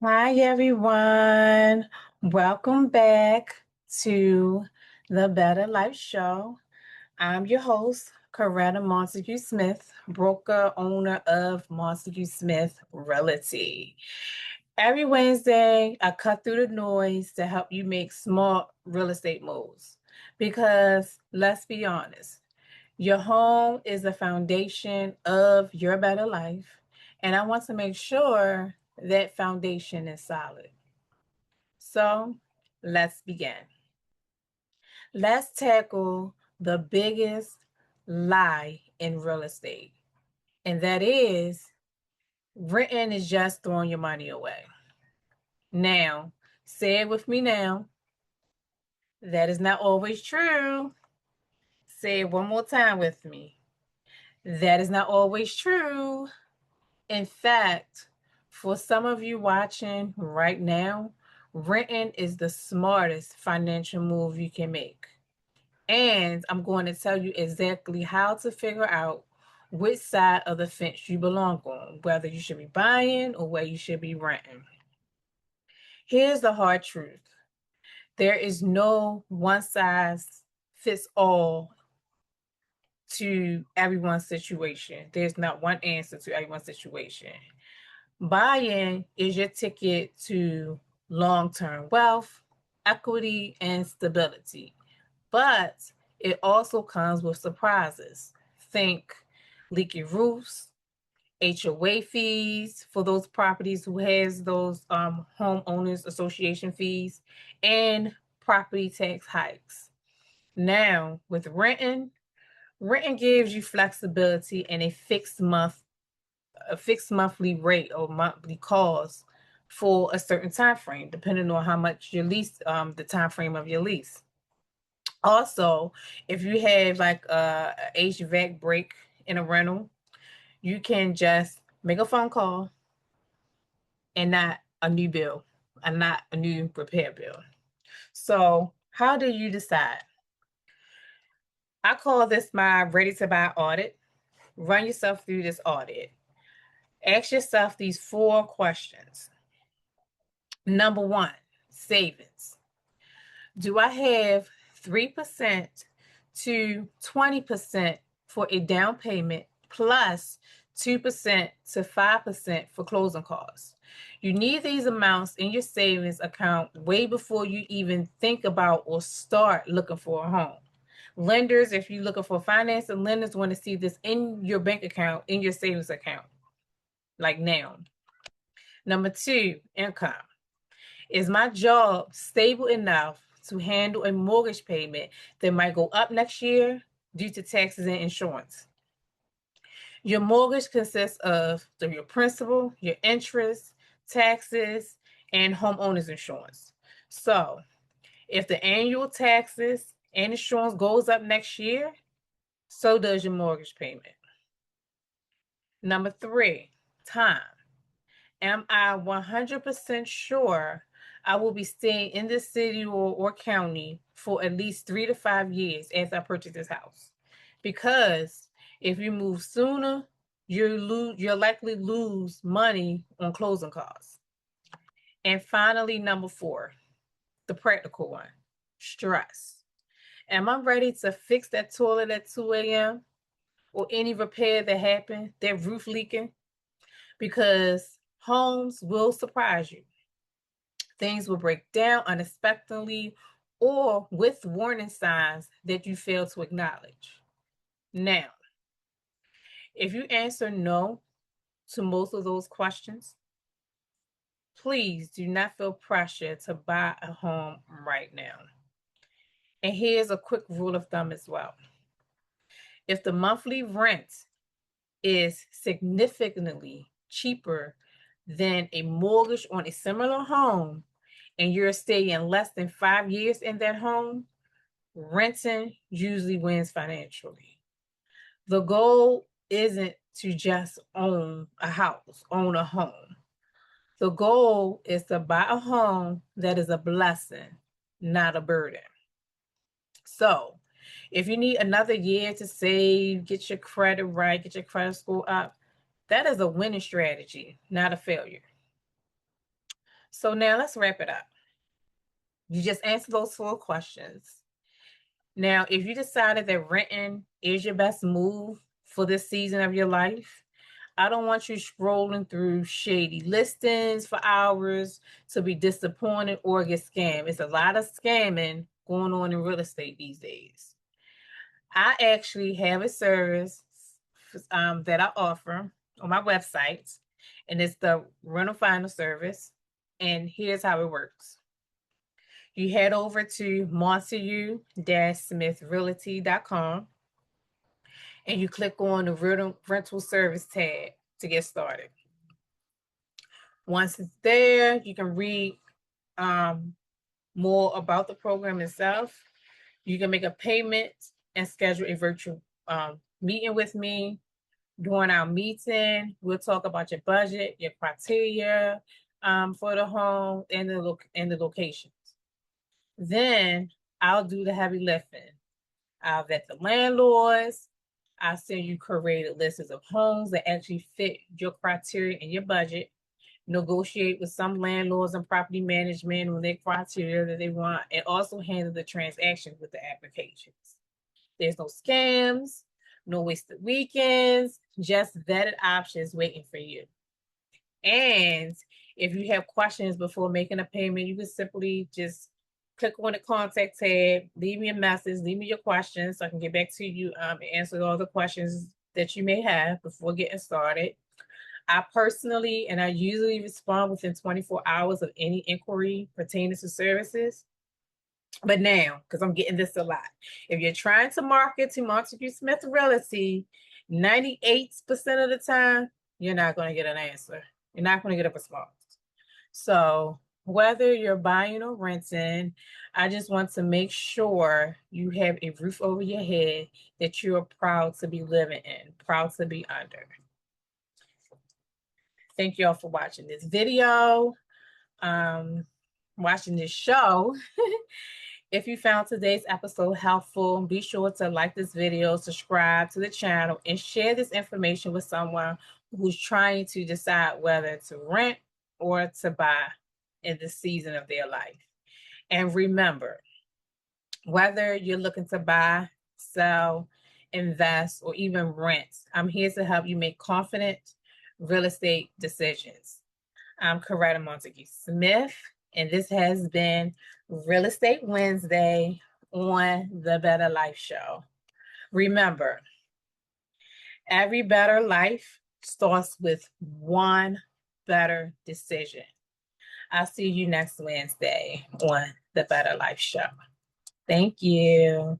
Hi, everyone. Welcome back to the Better Life Show. I'm your host, Coretta Montague Smith, broker owner of Montague Smith Realty. Every Wednesday, I cut through the noise to help you make smart real estate moves. Because let's be honest, your home is the foundation of your better life, and I want to make sure that foundation is solid. So let's begin. Let's tackle the biggest lie in real estate, and that is renting is just throwing your money away. Now, say it with me now. That is not always true. Say it one more time with me. That is not always true. In fact, for some of you watching right now, renting is the smartest financial move you can make. And I'm going to tell you exactly how to figure out which side of the fence you belong on, whether you should be buying or where you should be renting. Here's the hard truth. There is no one size fits all to everyone's situation. There's not one answer to everyone's situation. Buying is your ticket to long-term wealth, equity, and stability. But it also comes with surprises. Think leaky roofs, HOA fees for those properties who has those homeowners association fees, and property tax hikes. Now, with renting gives you flexibility and a fixed monthly rate or monthly cost for a certain time frame, depending on how much your lease, the time frame of your lease. Also, if you have like a HVAC break in a rental, you can just make a phone call and not a new bill, and not a new repair bill. So, how do you decide? I call this my ready to buy audit. Run yourself through this audit. Ask yourself these four questions. Number one, savings. Do I have 3% to 20% for a down payment plus 2% to 5% for closing costs? You need these amounts in your savings account way before you even think about or start looking for a home. Lenders, if you're looking for financing, lenders want to see this in your bank account, in your savings account, like now. Number two, income. Is my job stable enough to handle a mortgage payment that might go up next year due to taxes and insurance? Your mortgage consists of your principal, your interest, taxes, and homeowners insurance. So, if the annual taxes and insurance goes up next year, so does your mortgage payment. Number three, time. Am I 100% sure I will be staying in this city or county for at least 3 to 5 years as I purchase this house? Because if you move sooner, you'll likely lose money on closing costs. And finally, number four, the practical one, stress. Am I ready to fix that toilet at 2 a.m. or any repair that happened, that roof leaking? Because homes will surprise you. Things will break down unexpectedly or with warning signs that you fail to acknowledge. Now, if you answer no to most of those questions, please do not feel pressure to buy a home right now. And here's a quick rule of thumb as well. If the monthly rent is significantly cheaper than a mortgage on a similar home, and you're staying less than 5 years in that home, renting usually wins financially. The goal isn't to just own a house, own a home. The goal is to buy a home that is a blessing, not a burden. So, if you need another year to save, get your credit right, get your credit score up, that is a winning strategy, not a failure. So now let's wrap it up. You just answer those 4 questions. Now, if you decided that renting is your best move for this season of your life, I don't want you scrolling through shady listings for hours to be disappointed or get scammed. It's a lot of scamming going on in real estate these days. I actually have a service that I offer on my website, and it's the rental final service. And here's how it works. You head over to montague-smithrealty.com and you click on the rental service tab to get started. Once it's there, you can read more about the program itself. You can make a payment and schedule a virtual meeting with me. During our meeting, we'll talk about your budget, your criteria for the home, and the locations. Then I'll do the heavy lifting. I'll vet the landlords. I'll send you curated lists of homes that actually fit your criteria and your budget. Negotiate with some landlords and property management on their criteria that they want, and also handle the transactions with the applications. There's no scams, no wasted weekends, just vetted options waiting for you. And if you have questions before making a payment, you can simply just click on the contact tab, leave me a message, leave me your questions so I can get back to you and answer all the questions that you may have before getting started. I personally, and I usually respond within 24 hours of any inquiry pertaining to services. But now, because I'm getting this a lot, if you're trying to market to Montague Smith Realty, 98% of the time, you're not going to get an answer. You're not going to get a response. So whether you're buying or renting, I just want to make sure you have a roof over your head that you're proud to be living in, proud to be under. Thank you all for watching this video, watching this show. If you found today's episode helpful, be sure to like this video, subscribe to the channel, and share this information with someone who's trying to decide whether to rent or to buy in the season of their life. And remember, whether you're looking to buy, sell, invest, or even rent, I'm here to help you make confident real estate decisions. I'm Coretta Montague Smith, and this has been Real Estate Wednesday on the Better Life Show. Remember, every better life starts with one better decision. I'll see you next Wednesday on the Better Life Show. Thank you.